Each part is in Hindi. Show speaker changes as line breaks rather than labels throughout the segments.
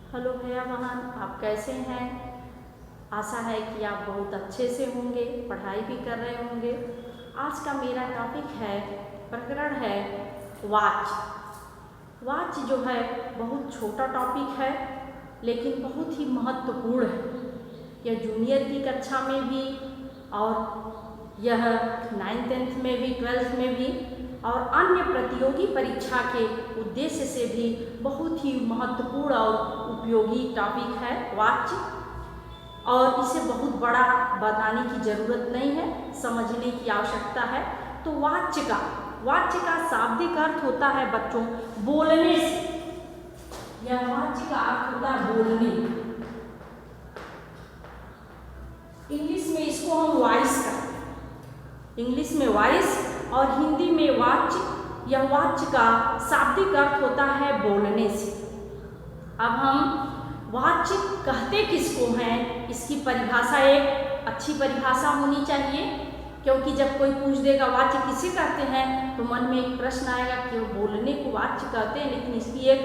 हेलो भैया बहन, आप कैसे हैं। आशा है कि आप बहुत अच्छे से होंगे, पढ़ाई भी कर रहे होंगे। आज का मेरा टॉपिक है, प्रकरण है वॉच। वॉच जो है बहुत छोटा टॉपिक है लेकिन बहुत ही महत्वपूर्ण है। यह जूनियर की कक्षा में भी और यह 9th-10th में भी, 12th में भी और अन्य प्रतियोगी परीक्षा के उद्देश्य से भी बहुत ही महत्वपूर्ण और उपयोगी टॉपिक है वॉच। और इसे बहुत बड़ा बताने की ज़रूरत नहीं है, समझने की आवश्यकता है। तो वॉच का शाब्दिक अर्थ होता है बच्चों बोलने से। यह वॉच का अर्थ होता है बोलने। इंग्लिश में इसको हम वॉइस कहते हैं, इंग्लिश में वॉइस और हिंदी में वॉच। यह वॉच का शाब्दिक अर्थ होता है बोलने से। अब हम वॉच कहते किसको हैं, इसकी परिभाषा एक अच्छी परिभाषा होनी चाहिए, क्योंकि जब कोई पूछ देगा वॉच किसे कहते हैं तो मन में एक प्रश्न आएगा कि बोलने को वॉच कहते हैं, लेकिन इसकी एक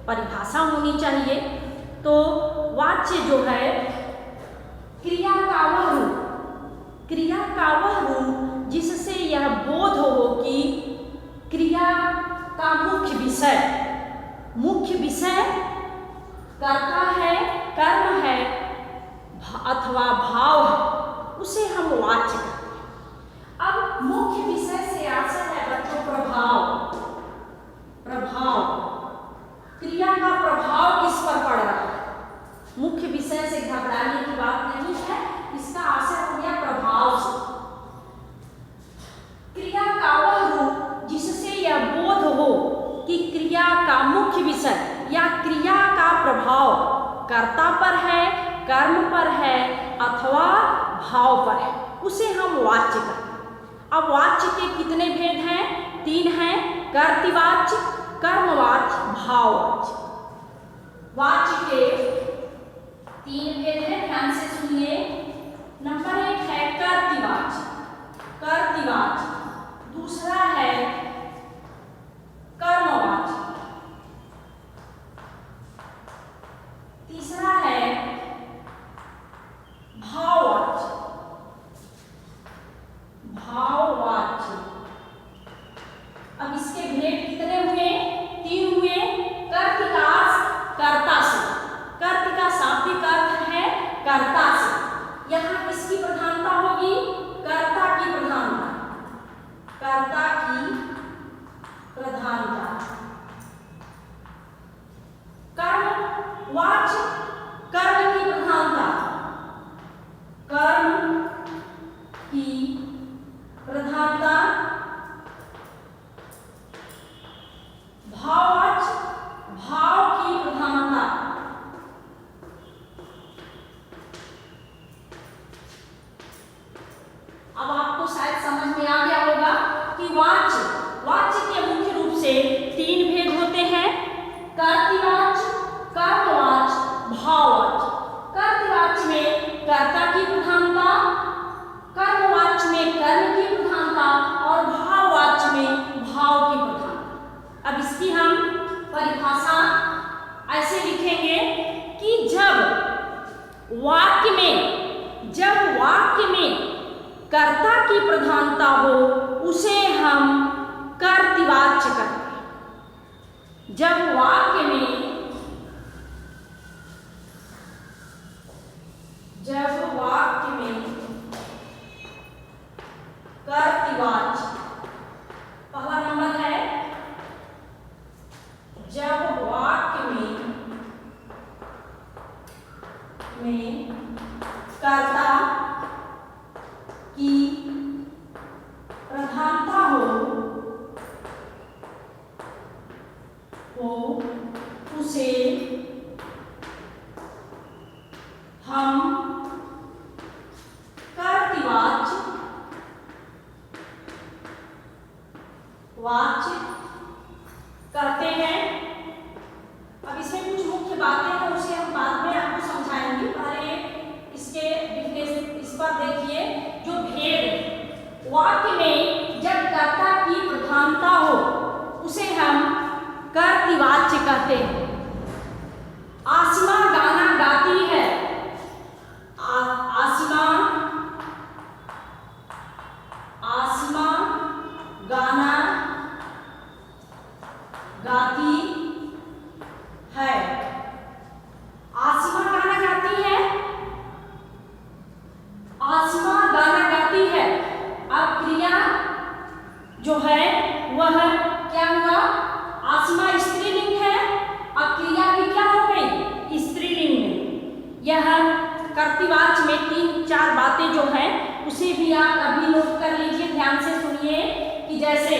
परिभाषा होनी चाहिए। तो वॉच जो है क्रिया का वह रूप जिससे यह बोध हो कि क्रिया का मुख्य विषय कर्ता है, कर्म है अथवा भाव है, उसे हम वॉच कहते हैं। अब मुख्य विषय से आशा है बच्चों प्रभाव। क्रिया का प्रभाव किस पर पड़ रहा है। मुख्य विषय से घबराने की बात नहीं है, इसका आशय हो गया प्रभाव से। क्रिया का वह रूप जिससे यह बोध हो कि क्रिया का मुख्य विषय या क्रिया का प्रभाव कर्ता पर है, कर्म पर है अथवा भाव पर है, उसे हम वाच्य कहते हैं। अब वाच्य के कितने भेद हैं? 3 हैं, कर्तृवाच्य, कर्मवाच्य, भाववाच्य। वाच्य के 3 भेद हैं, ध्यान से सुनिए। नंबर 1 है कर्तृवाच्य, दूसरा है कर्मवाच्य, तीसरा है भाववाच्य। अब इसके भेद कितने हुए? 3 हुए। कर्त का कर्ता से, कर्त का शाब्दिक अर्थ है कर्ता से। यहाँ किसकी प्रधानता होगी? कर्ता की प्रधानता। कर्मवाच्य, कर्म की प्रधानता, भाववाच्य, भाव की प्रधानता। अब आपको शायद समझ में आ गया होगा कि वाच्य के मुख्य रूप से 3 भेद होते हैं, कर्तृवाच्य, कर्मवाच्य, भाववाच्य। कर्तृवाच्य में कर्ता की प्रधानता, कर्मवाच्य में कर्म की प्रधानता और भाववाच्य में भाव की प्रधानता। अब इसकी हम परिभाषा ऐसे लिखेंगे कि जब वाक्य में कर्ता की प्रधानता हो उसे हम कर्तृवाच्य कहते हैं। जब वाक्य में कर्तृवाच्य, पहला नंबर है जब वाक्य में कर्ता की प्रधानता हो उसे हम कर्तृवाच्य कहते हैं। अब इसमें कुछ मुख्य बातें हैं, उसे हम बाद में आपको समझाएंगे। पहले इसके इस पर देखिए जो भेद। वाक्य में जब कर्ता की प्रधानता हो उसे हम कर्तृवाच्य कहते हैं। आशीष चार बातें जो हैं उसे भी आप अभी नोट कर लीजिए, ध्यान से सुनिए कि जैसे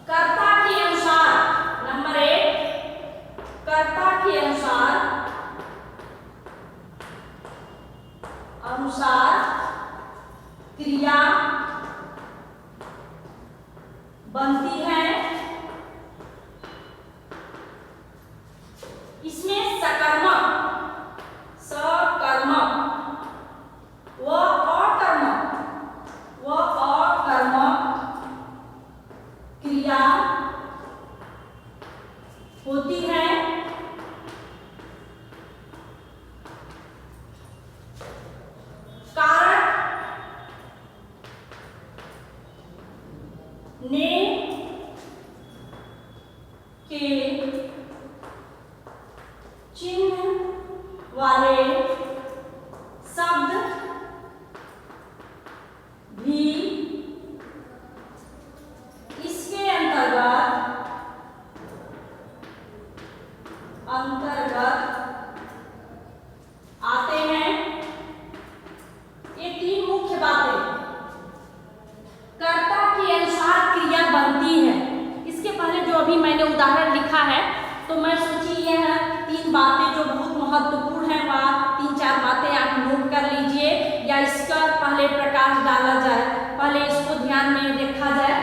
कर्ता के अनुसार, नंबर 1, कर्ता के अनुसार क्रिया बनती है। इसमें सकर्मक व अकर्मक क्रिया होती है। कारक ने के चिन्ह वाले शब्द भी इसके अंतर्गत आते हैं। ये तीन मुख्य बातें, कर्ता के अनुसार क्रिया बनती है। इसके पहले जो अभी मैंने उदाहरण लिखा है, तो मैं सोची यह तीन बातें जो बहुत महत्वपूर्ण है, वह 3-4 बातें आप नोट कर लीजिए या इसका पहले प्रकाश डाला जाए, पहले इसको ध्यान में देखा जाए।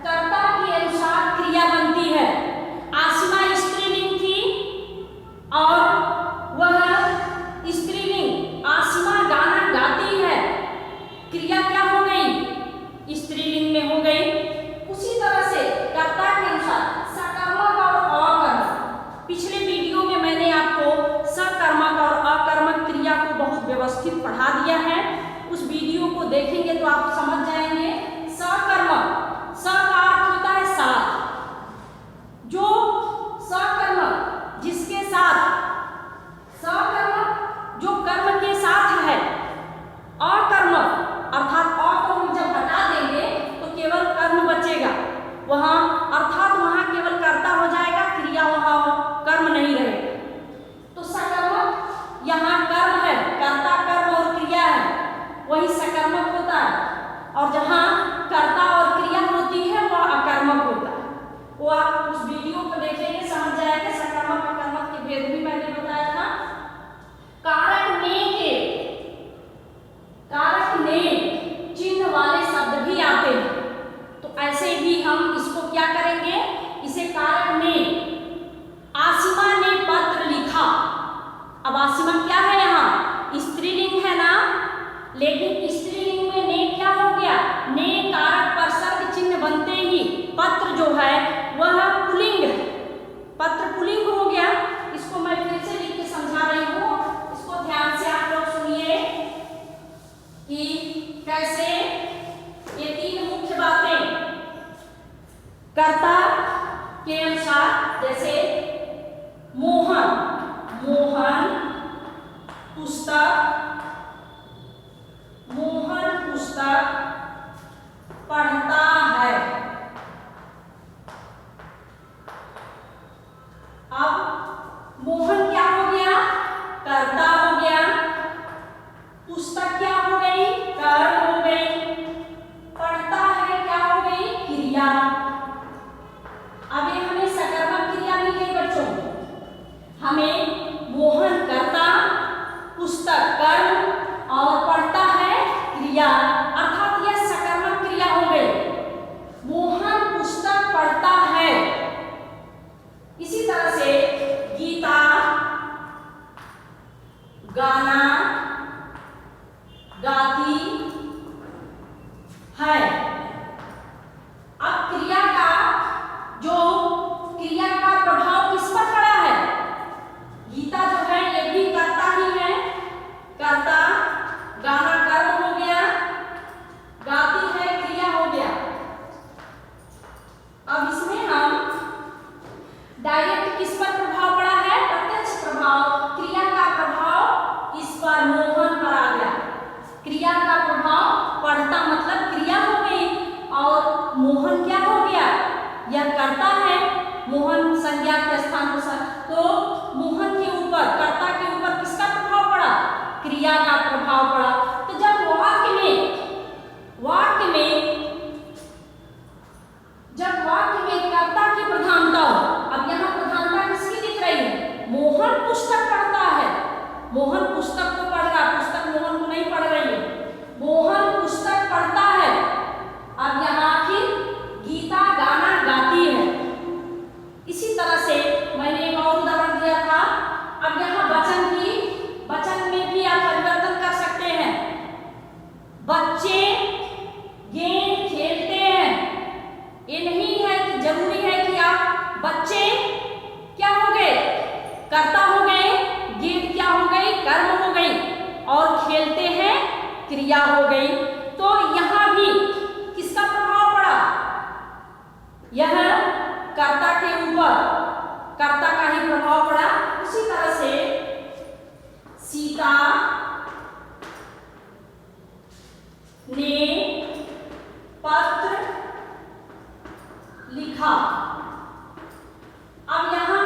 कर्ता के अनुसार क्रिया बनती है। आसिमा स्त्रीलिंग थी और वह स्त्रीलिंग आसिमा गाना गाती है, क्रिया क्या हो गई? स्त्रीलिंग में हो गई। उसी तरह से कर्ता के अनुसार सकर्मक और अकर्मक, पिछले वीडियो में मैंने आपको सकर्मक और अकर्मक क्रिया को बहुत व्यवस्थित पढ़ा दिया है। उस वीडियो को देखेंगे तो आप समझ जाएंगे। सकर्मक, स का अर्थ होता है साथ, जो सकर्मक जिसके साथ, सकर्मक जो कर्म के साथ है। अकर्मक अर्थात अ को हम जब हटा देंगे तो केवल कर्म बचेगा, वहां अर्थात वहां केवल कर्ता हो जाएगा, क्रिया वहां कर्म नहीं रहेगा। तो सकर्मक यहाँ कर्म है, कर्ता कर्म और क्रिया है, वही सकर्मक होता है। और जहाँ कर्ता और क्रिया होती है वह अकर्मक होता है। वो आप उस वीडियो को देखेंगे समझ जाएंगे। सकर्मक अकर्मक के भेद भी मैंने बताया था। कारक ने चिन्ह वाले शब्द भी आते हैं, तो ऐसे भी हम इसको क्या करेंगे, इसे कारक ने। आसिमा ने पत्र लिखा। अब आसिमा क्या है, यहाँ स्त्रीलिंग है ना, लेकिन स्त्रीलिंग में ने क्या हो गया, ने कारक पर सर्ग चिन्ह बनते ही पत्र जो है वह पुल्लिंग है, पत्र पुल्लिंग हो गया। इसको मैं फिर से लिख के समझा रही हूँ, इसको ध्यान से आप लोग सुनिए कि कैसे ये तीन मुख्य बातें कर्ता के अनुसार, जैसे मोहन पुस्तक पढ़ता है। अब मोहन क्या हो गया, कर्ता हो गया, पुस्तक क्या हो गई, कर्म हो गई, पढ़ता है क्या हो गई, क्रिया। अब ये हमें सकर्मक क्रिया मिल गई बच्चों, हमें मोहन कर्ता, पुस्तक कर्म और पढ़ता है क्रिया, अर्थात यह सकर्मक क्रिया हो गई। मोहन पुस्तक पढ़ता है। इसी तरह से गीता गाना गाती है। अब क्रिया का प्रभाव किस पर पड़ा है, गीता जो है ये भी कर्ता ही है, कर्ता, गाना कर्म हो गया, गाती है क्रिया हो गया। अब इसमें हम डायरेक्ट किस पर प्रभाव पड़ा है, प्रत्यक्ष प्रभाव, क्रिया का प्रभाव इस मोहन पुस्तक को पढ़ रहा, पुस्तक मोहन को नहीं पढ़ रही है, मोहन पुस्तक पढ़ता है। अब यहाँ आखिर गीता गाना गाती है। इसी तरह से मैंने एक और उदाहरण दिया था। अब यहाँ वचन में भी आप परिवर्तन कर सकते हैं। बच्चे गेंद खेलते हैं। ये नहीं है कि जरूरी है कि आप बच्चे क्या हो गए, कर्ता हो गए, गेंद क्या हो गई, कर्म हो गई, और खेलते हैं क्रिया हो गई। तो यहाँ भी किसका प्रभाव पड़ा, यह कर्ता के ऊपर कर्ता का ही प्रभाव पड़ा। उसी तरह से सीता ने पत्र लिखा। अब यहाँ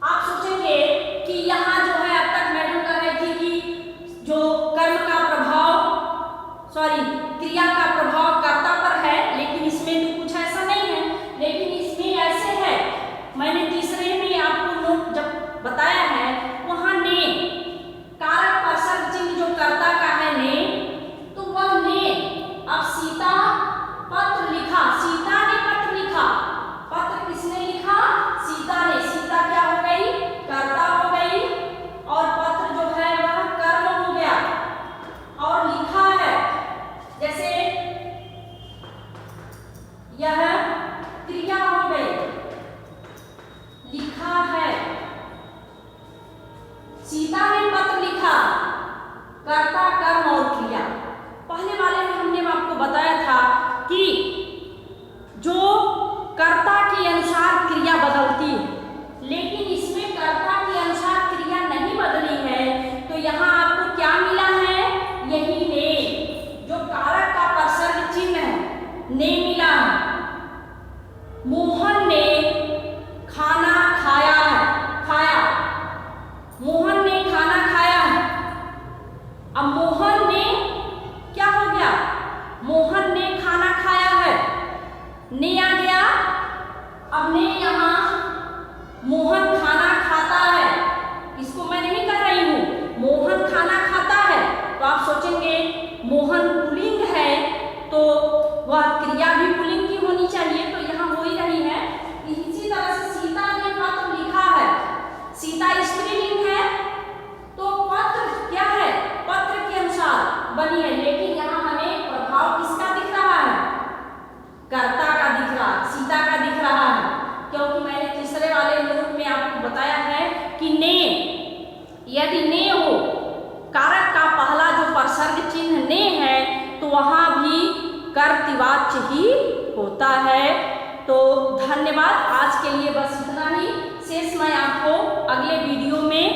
आप सोचेंगे कि यहाँ जो है अब तक मैडम कह रही थी कि जो कर्म का प्रभाव क्रिया का प्रभाव कर्ता पर है, लेकिन इसमें तो कुछ ऐसा नहीं है। लेकिन इसमें ऐसे है, मैंने तीसरे में आपको नोट जब बताया है वहां ने कारक परसर्ग चिन्ह जो कर्ता का है ने, तो वह ने। अब सीता पत्र लिखा, सीता ने पत्र लिखा। पत्र किसने लिखा, सीता ने। सीता क्या हो गई, कर्ता हो गई, और पत्र जो है वह कर्म हो गया। और लिखा है, जैसे यह क्रिया हो गई, लिखा है। सीता ने पत्र लिखा, कर्ता कर्म और क्रिया। पहले वाले में हमने आपको बताया था कि जो कर्ता के अनुसार क्रिया बदलती है, लेकिन इसमें कर्ता के अनुसार क्रिया नहीं बदली है। तो यहाँ आपको क्या मिला है, यही ने, जो कारक का परसर्ग चिन्ह है, ने मिला है। मोहन ने खाना खाया है, खाया, मोहन ने खाना खाया है। अब मोहन ने क्या हो गया, मोहन ने खाना खाया है, ने आ गया। अब ने यहाँ मोहन खाना खाता है, इसको मैं नहीं कर रही हूं, मोहन खाना खाता है। तो आप सोचेंगे मोहन पुल्लिंग है तो वह क्रिया भी पुल्लिंग की होनी चाहिए, तो यहाँ हो ही रही है। इसी तरह से सीता ने पत्र लिखा है, सीता स्त्रीलिंग है तो पत्र क्या है, पत्र के अनुसार बनी है। लेकिन यहाँ हमें प्रभाव किसका दिख रहा है, कर्ता का दिख रहा, सीता का दिख रहा है। क्योंकि मैंने तीसरे वाले नोट में आपको बताया है कि ने, यदि ने हो, कारक का पहला जो परसर्ग चिन्ह ने है, तो वहां भी कर्तृवाच्य ही होता है। तो धन्यवाद, आज के लिए बस इतना ही। शेष मैं आपको अगले वीडियो में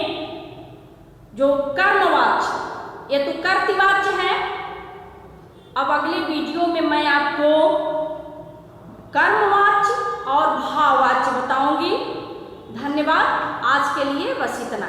जो कर्मवाच्य, ये तो कर्तृवाच्य है, अब अगले वीडियो में मैं आपको कर्मवाच्य और भाववाच्य बताऊंगी। धन्यवाद, आज के लिए बस इतना।